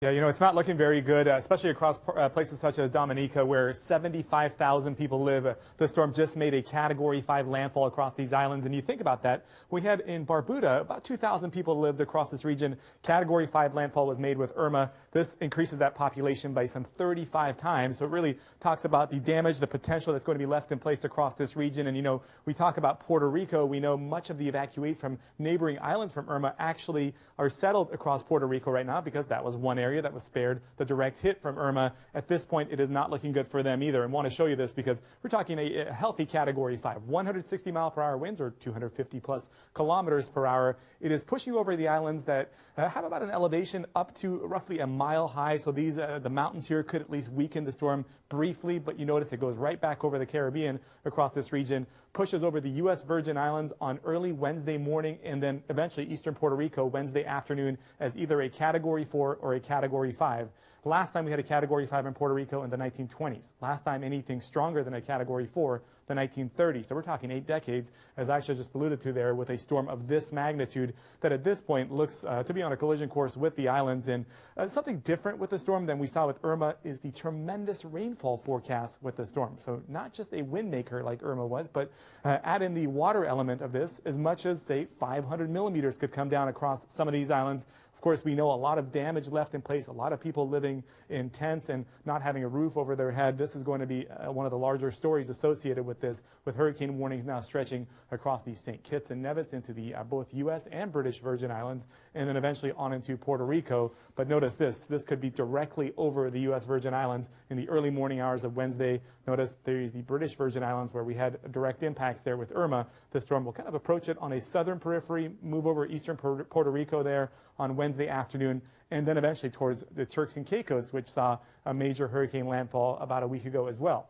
Yeah, it's not looking very good, especially across places such as Dominica, where 75,000 people live. The storm just made a Category 5 landfall across these islands. And you think about that, we had in Barbuda, about 2,000 people lived across this region. Category 5 landfall was made with Irma. This increases that population by some 35 times. So it really talks about the damage, the potential that's going to be left in place across this region. And, we talk about Puerto Rico. We know much of the evacuees from neighboring islands from Irma actually are settled across Puerto Rico right now because that was one area that was spared the direct hit from Irma. At this point, it is not looking good for them either. And want to show you this because we're talking a healthy Category 5, 160-mile-per-hour winds or 250-plus kilometers per hour. It is pushing over the islands that have about an elevation up to roughly a mile high. So these the mountains here could at least weaken the storm briefly, but you notice it goes right back over the Caribbean across this region, pushes over the U.S. Virgin Islands on early Wednesday morning, and then eventually eastern Puerto Rico Wednesday afternoon as either a Category 4 or a Category 5. Last time we had a Category 5 in Puerto Rico in the 1920s. Last time anything stronger than a Category 4, the 1930s. So we're talking 8 decades, as Aisha just alluded to there, with a storm of this magnitude that at this point looks to be on a collision course with the islands. And something different with the storm than we saw with Irma is the tremendous rainfall forecast with the storm. So not just a wind maker like Irma was, but add in the water element of this, as much as, say, 500 millimeters could come down across some of these islands. Of course, we know a lot of damage left in place, a lot of people living in tents and not having a roof over their head. This is going to be one of the larger stories associated with this, with hurricane warnings now stretching across the St. Kitts and Nevis into the both U.S. and British Virgin Islands, and then eventually on into Puerto Rico. But notice this could be directly over the U.S. Virgin Islands in the early morning hours of Wednesday. Notice there is the British Virgin Islands where we had direct impacts there with Irma. The storm will kind of approach it on a southern periphery, move over eastern Puerto Rico there on Wednesday afternoon, and then eventually towards the Turks and Caicos, which saw a major hurricane landfall about a week ago as well.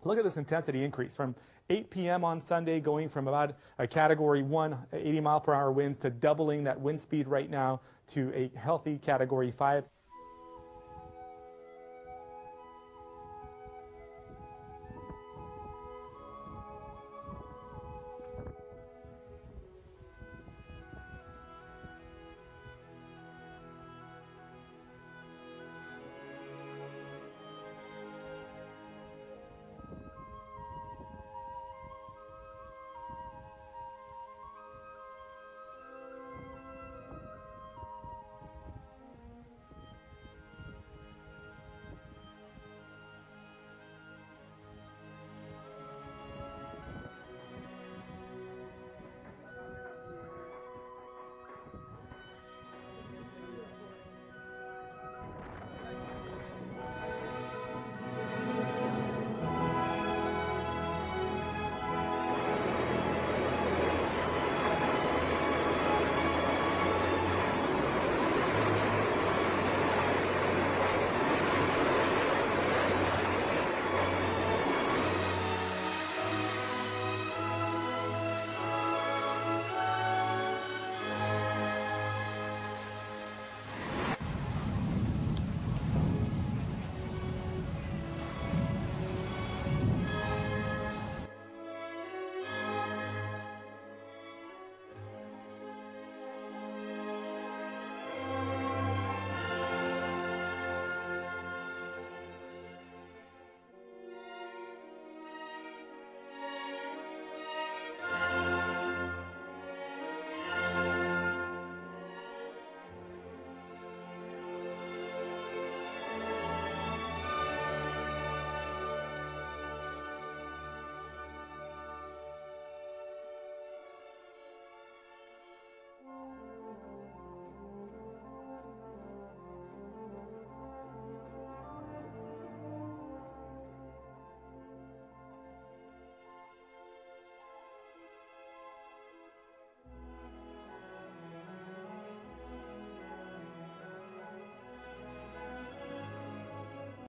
Look at this intensity increase from 8 p.m. on Sunday, going from about a Category 1, 80-mile-per-hour winds, to doubling that wind speed right now to a healthy Category 5.